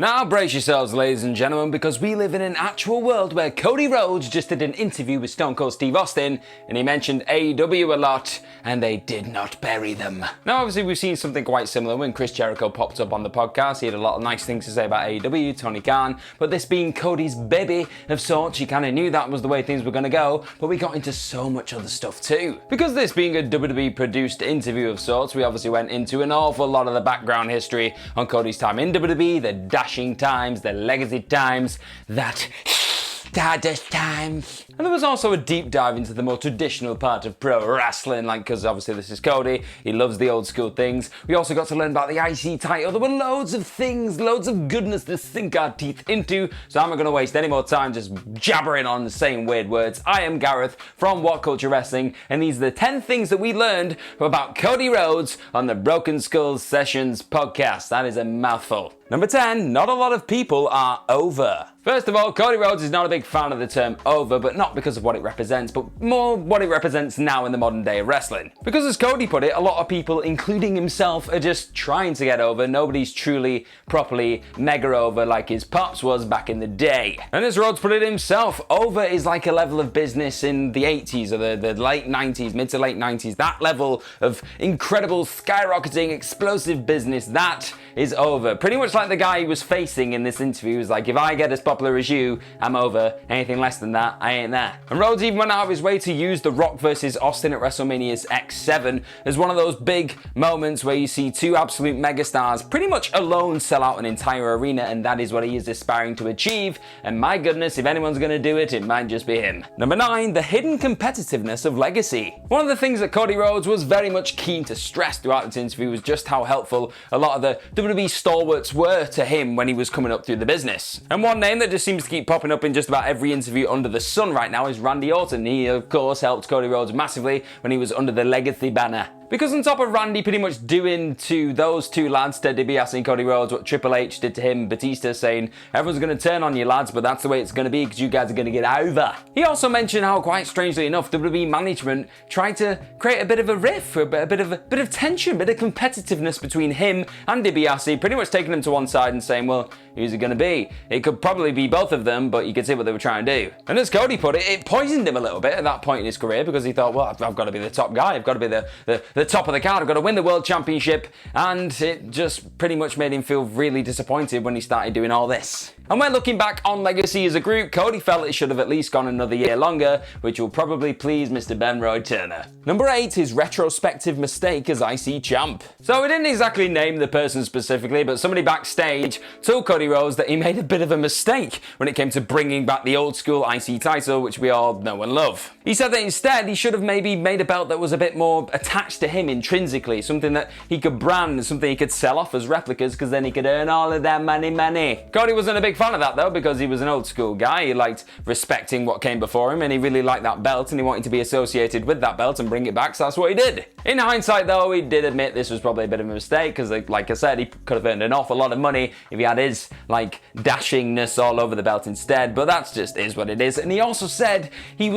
Now brace yourselves, ladies and gentlemen, because we live in an actual world where Cody Rhodes just did an interview with Stone Cold Steve Austin, and he mentioned AEW a lot, and they did not bury them. Now obviously we've seen something quite similar when Chris Jericho popped up on the podcast. He had a lot of nice things to say about AEW, Tony Khan, but this being Cody's baby of sorts, you kind of knew that was the way things were going to go, but we got into so much other stuff too. Because this being a WWE produced interview of sorts, we obviously went into an awful lot of the background history on Cody's time in WWE, the dashing times, the legacy times, that Stardust times. And there was also a deep dive into the more traditional part of pro wrestling, like, because obviously this is Cody, he loves the old school things. We also got to learn about the IC title. There were loads of things, loads of goodness to sink our teeth into, so I'm not going to waste any more time just jabbering on the same weird words. I am Gareth from What Culture Wrestling, and these are the 10 things that we learned about Cody Rhodes on the Broken Skulls Sessions podcast. That is a mouthful. Number 10, not a lot of people are over. First of all, Cody Rhodes is not a big fan of the term over, but not because of what it represents, but more what it represents now in the modern day of wrestling. Because as Cody put it, a lot of people, including himself, are just trying to get over. Nobody's truly, properly mega over like his pops was back in the day. And as Rhodes put it himself, over is like a level of business in the 80s or the late 90s, mid to late 90s. That level of incredible, skyrocketing, explosive business, that is over. Pretty much like the guy he was facing in this interview. He was like, if I get as popular as you, I'm over. Anything less than that, I ain't there. And Rhodes even went out of his way to use The Rock versus Austin at WrestleMania's X7 as one of those big moments where you see two absolute megastars pretty much alone sell out an entire arena, and that is what he is aspiring to achieve. And my goodness, if anyone's gonna do it, it might just be him. Number 9, the hidden competitiveness of legacy. One of the things that Cody Rhodes was very much keen to stress throughout this interview was just how helpful a lot of the WWE stalwarts were to him when he was coming up through the business. And one name that just seems to keep popping up in just about every interview under the sun right now is Randy Orton. He, of course, helped Cody Rhodes massively when he was under the legacy banner. Because on top of Randy pretty much doing to those two lads, Ted DiBiase and Cody Rhodes, what Triple H did to him, Batista saying, everyone's going to turn on you lads, but that's the way it's going to be because you guys are going to get over. He also mentioned how, quite strangely enough, WWE management tried to create a bit of a riff, a bit of tension, a bit of competitiveness between him and DiBiase, pretty much taking them to one side and saying, well, who's it going to be? It could probably be both of them, but you could see what they were trying to do. And as Cody put it, it poisoned him a little bit at that point in his career because he thought, well, I've got to be the top guy, I've got to be the top of the card, I've got to win the world championship, and it just pretty much made him feel really disappointed when he started doing all this. And when looking back on Legacy as a group, Cody felt it should have at least gone another year longer, which will probably please Mr. Ben Roy Turner. Number 8, his retrospective mistake as IC champ. So we didn't exactly name the person specifically, but somebody backstage told Cody Rhodes that he made a bit of a mistake when it came to bringing back the old school IC title, which we all know and love. He said that instead he should have maybe made a belt that was a bit more attached to him intrinsically, something that he could brand, something he could sell off as replicas, because then he could earn all of that money. Cody wasn't a big fan of that though, because he was an old school guy. He liked respecting what came before him, and he really liked that belt, and he wanted to be associated with that belt and bring it back, so that's what he did. In hindsight though, he did admit this was probably a bit of a mistake, because like I said, he could have earned an awful lot of money if he had his dashingness all over the belt instead, but that's just is what it is. And he also said he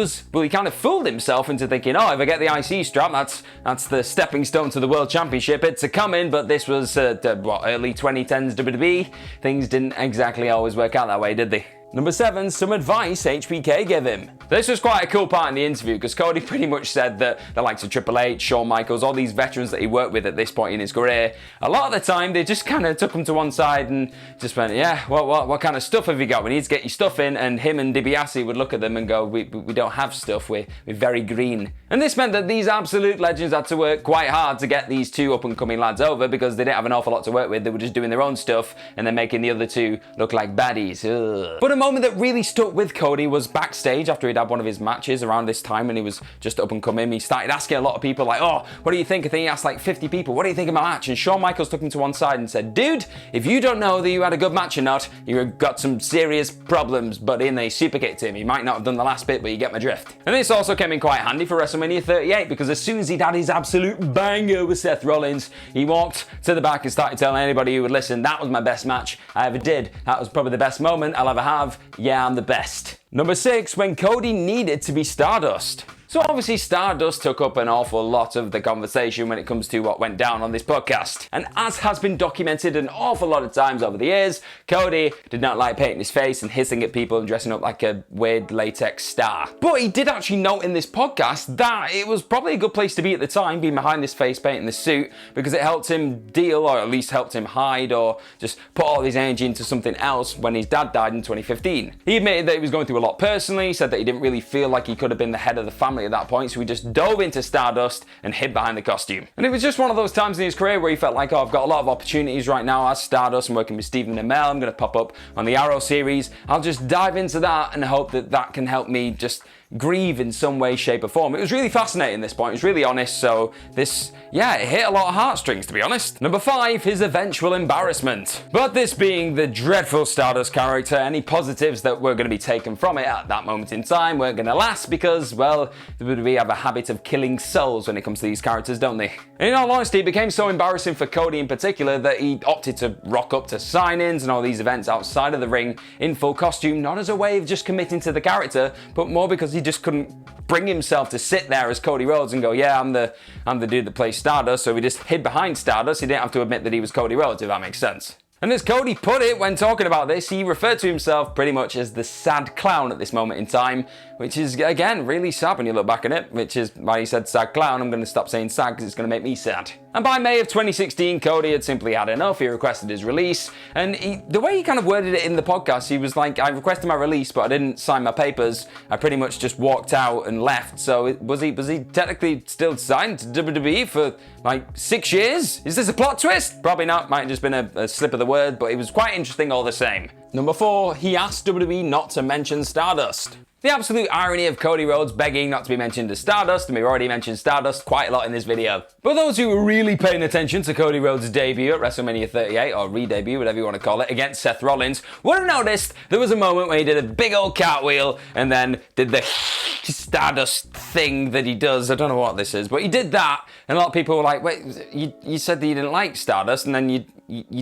kind of fooled himself into thinking, oh, if I get the IC strap, that's the stepping stone to the world championship. It's a coming, but this was early 2010s WWE. Things didn't exactly always work out that way, did they? Number 7, some advice HBK gave him. This was quite a cool part in the interview because Cody pretty much said that the likes of Triple H, Shawn Michaels, all these veterans that he worked with at this point in his career, a lot of the time they just kind of took him to one side and just went, yeah, what kind of stuff have you got? We need to get your stuff in. And him and DiBiase would look at them and go, we don't have stuff, we're very green. And this meant that these absolute legends had to work quite hard to get these two up and coming lads over because they didn't have an awful lot to work with. They were just doing their own stuff and then making the other two look like baddies. Ugh. But a moment that really stuck with Cody was backstage after he'd had one of his matches around this time when he was just up and coming. He started asking a lot of people like, oh, what do you think? I think he asked like 50 people, what do you think of my match? And Shawn Michaels took him to one side and said, dude, if you don't know that you had a good match or not, you've got some serious problems. But in they super kicked him. He might not have done the last bit, but you get my drift. And this also came in quite handy for WrestleMania 38 because as soon as he'd had his absolute banger with Seth Rollins, he walked to the back and started telling anybody who would listen, that was my best match I ever did. That was probably the best moment I'll ever have. Yeah, I'm the best. Number 6, when Cody needed to be Stardust. So obviously Stardust took up an awful lot of the conversation when it comes to what went down on this podcast. And as has been documented an awful lot of times over the years, Cody did not like painting his face and hissing at people and dressing up like a weird latex star. But he did actually note in this podcast that it was probably a good place to be at the time, being behind this face paint and this suit, because it helped him deal, or at least helped him hide, or just put all his energy into something else when his dad died in 2015. He admitted that he was going through a lot personally. He said that he didn't really feel like he could have been the head of the family at that point, so he just dove into Stardust and hid behind the costume. And it was just one of those times in his career where he felt like, oh, I've got a lot of opportunities right now as Stardust. I'm working with Stephen Amell. I'm going to pop up on the Arrow series. I'll just dive into that and hope that that can help me just grieve in some way, shape or form. It was really fascinating at this point. It was really honest, so this, yeah, it hit a lot of heartstrings, to be honest. Number 5, his eventual embarrassment. But this being the dreadful Stardust character, any positives that were going to be taken from it at that moment in time weren't going to last because, well, we have a habit of killing souls when it comes to these characters, don't they? And in all honesty, it became so embarrassing for Cody in particular that he opted to rock up to sign-ins and all these events outside of the ring in full costume, not as a way of just committing to the character, but more because he just couldn't bring himself to sit there as Cody Rhodes and go, yeah, I'm the dude that plays Stardust, so he just hid behind Stardust. He didn't have to admit that he was Cody Rhodes, if that makes sense. And as Cody put it when talking about this, he referred to himself pretty much as the sad clown at this moment in time, which is, again, really sad when you look back on it, which is why he said sad clown. I'm going to stop saying sad because it's going to make me sad. And by May of 2016, Cody had simply had enough. He requested his release, and the way he kind of worded it in the podcast, he was like, I requested my release, but I didn't sign my papers. I pretty much just walked out and left. So was he technically still signed to WWE for like 6 years? Is this a plot twist? Probably not. Might have just been a slip of the word, but it was quite interesting all the same. Number 4, he asked WWE not to mention Stardust. The absolute irony of Cody Rhodes begging not to be mentioned as Stardust, and we've already mentioned Stardust quite a lot in this video. But those who were really paying attention to Cody Rhodes' debut at WrestleMania 38, or re-debut, whatever you want to call it, against Seth Rollins, would have noticed there was a moment where he did a big old cartwheel and then did the Stardust thing that he does. I don't know what this is, but he did that, and a lot of people were like, wait, you said that you didn't like Stardust, and then you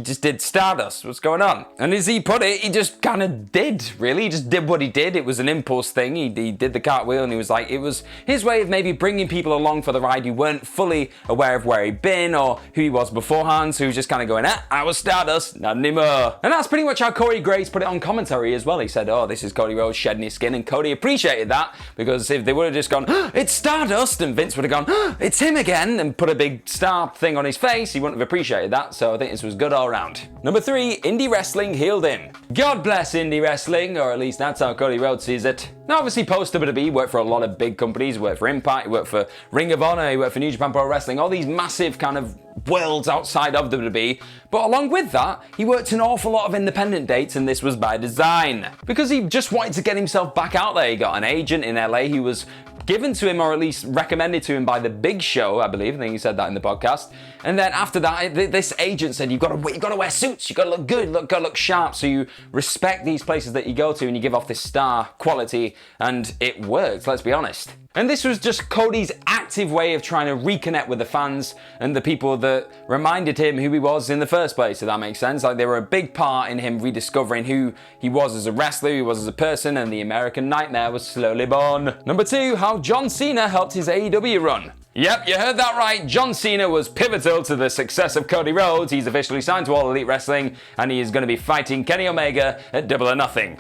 just did Stardust. What's going on? And as he put it, he just kind of did, really. He just did what he did. It was an impulse thing. He did the cartwheel, and he was like, it was his way of maybe bringing people along for the ride who weren't fully aware of where he'd been or who he was beforehand, so he was just kind of going, I was Stardust, not anymore. And that's pretty much how Corey Graves put it on commentary as well. He said, oh, this is Cody Rhodes shedding his skin, and Cody appreciated that, because if they would have just gone, it's Stardust, and Vince would have gone, it's him again, and put a big star thing on his face, he wouldn't have appreciated that, so I think this was good all around. Number 3, indie wrestling healed him. God bless indie wrestling, or at least that's how Cody Rhodes sees it. Now, obviously, post WWE, he worked for a lot of big companies. He worked for Impact, he worked for Ring of Honor, he worked for New Japan Pro Wrestling, all these massive kind of worlds outside of WWE. But along with that, he worked an awful lot of independent dates, and this was by design. Because he just wanted to get himself back out there. He got an agent in LA who was given to him, or at least recommended to him by The Big Show, I believe. I think he said that in the podcast. And then after that, this agent said, you've got to wear suits, you've got to look good, got to look sharp, so you respect these places that you go to and you give off this star quality, and it worked, let's be honest. And this was just Cody's active way of trying to reconnect with the fans and the people that reminded him who he was in the first place, if that makes sense. Like, they were a big part in him rediscovering who he was as a wrestler, who he was as a person, and the American Nightmare was slowly born. Number 2, how John Cena helped his AEW run. Yep, you heard that right. John Cena was pivotal to the success of Cody Rhodes. He's officially signed to All Elite Wrestling, and he is going to be fighting Kenny Omega at Double or Nothing.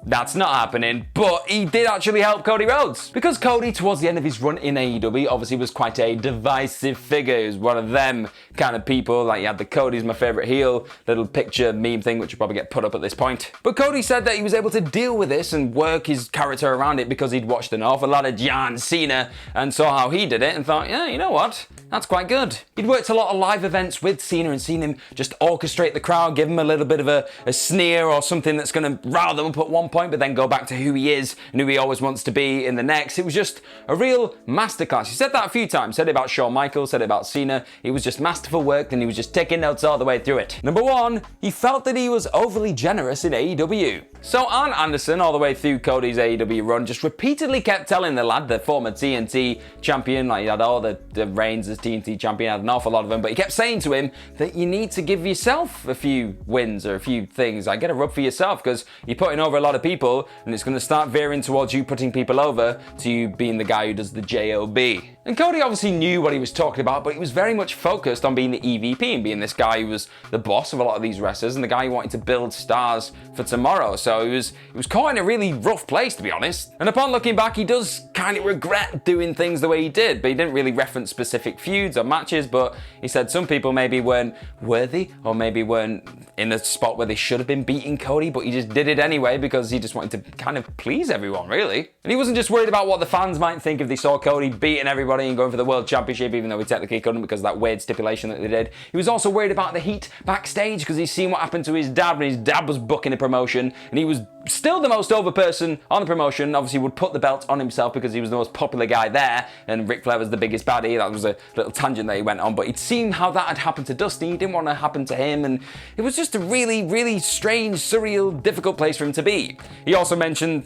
That's not happening, but he did actually help Cody Rhodes. Because Cody, towards the end of his run in AEW, obviously was quite a divisive figure. He was one of them kind of people. Like, you had the Cody's my favorite heel little picture meme thing, which will probably get put up at this point. But Cody said that he was able to deal with this and work his character around it because he'd watched an awful lot of John Cena and saw how he did it and thought, yeah, you know what? That's quite good. He'd worked a lot of live events with Cena and seen him just orchestrate the crowd, give him a little bit of a sneer or something that's going to rile them up at one point, but then go back to who he is and who he always wants to be in the next. It was just a real masterclass. He said that a few times. Said it about Shawn Michaels, said it about Cena. It was just masterful work, and he was just taking notes all the way through it. Number 1, he felt that he was overly generous in AEW. So Arn Anderson, all the way through Cody's AEW run, just repeatedly kept telling the lad, the former TNT champion, like he had all the reigns, as TNT champion, had an awful lot of them, but he kept saying to him that you need to give yourself a few wins or a few things. Like, get a rub for yourself, because you're putting over a lot of people, and it's going to start veering towards you putting people over to you being the guy who does the job. And Cody obviously knew what he was talking about, but he was very much focused on being the EVP and being this guy who was the boss of a lot of these wrestlers and the guy who wanted to build stars for tomorrow. So he was caught in a really rough place, to be honest. And upon looking back, he does kind of regret doing things the way he did, but he didn't really reference specific feuds or matches, but he said some people maybe weren't worthy or maybe weren't in a spot where they should have been beating Cody, but he just did it anyway because he just wanted to kind of please everyone, really. And he wasn't just worried about what the fans might think if they saw Cody beating everybody and going for the World Championship, even though he technically couldn't because of that weird stipulation that they did. He was also worried about the heat backstage because he's seen what happened to his dad when his dad was booking a promotion, and he was still the most over person on the promotion. Obviously would put the belt on himself because he was the most popular guy there, and Ric Flair was the biggest baddie. That was a little tangent that he went on, but he'd seen how that had happened to Dusty. He didn't want to happen to him, and it was just a really, really strange, surreal, difficult place for him to be. He also mentioned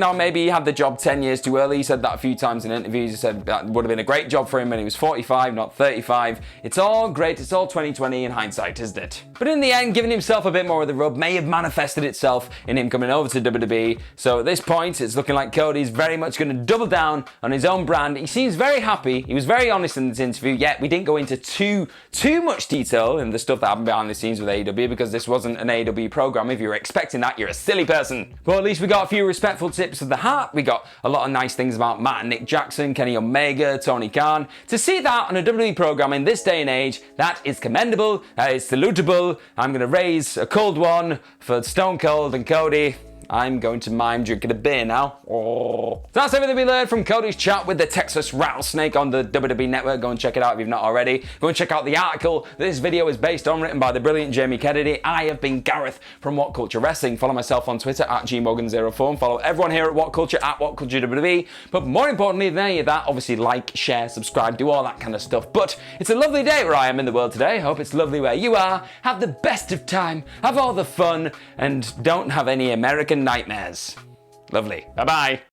how maybe he had the job 10 years too early. He said that a few times in interviews. He said that would have been a great job for him when he was 45, not 35. It's all great. It's all 2020 in hindsight, isn't it? But in the end, giving himself a bit more of the rub may have manifested itself in him coming over to WWE. So at this point, it's looking like Cody's very much going to double down on his own brand. He seems very happy. He was very honest in this interview. Yet we didn't go into too much detail in the stuff that happened behind the scenes with AEW because this wasn't an AEW program. If you were expecting that, you're a silly person. But at least we got a few respectful tips of the heart. We got a lot of nice things about Matt and Nick Jackson, Kenny Omega, Tony Khan. To see that on a WWE program in this day and age, that is commendable, that is salutable. I'm going to raise a cold one for Stone Cold and Cody. I'm going to mime drinking a beer now. Oh. So that's everything we learned from Cody's chat with the Texas Rattlesnake on the WWE Network. Go and check it out if you've not already. Go and check out the article this video is based on, written by the brilliant Jamie Kennedy. I have been Gareth from What Culture Wrestling. Follow myself on Twitter at gmorgan04 and follow everyone here at What Culture at What Culture WWE. But more importantly than any of that, obviously like, share, subscribe, do all that kind of stuff. But it's a lovely day where I am in the world today. I hope it's lovely where you are. Have the best of time. Have all the fun and don't have any American nightmares. Lovely. Bye-bye.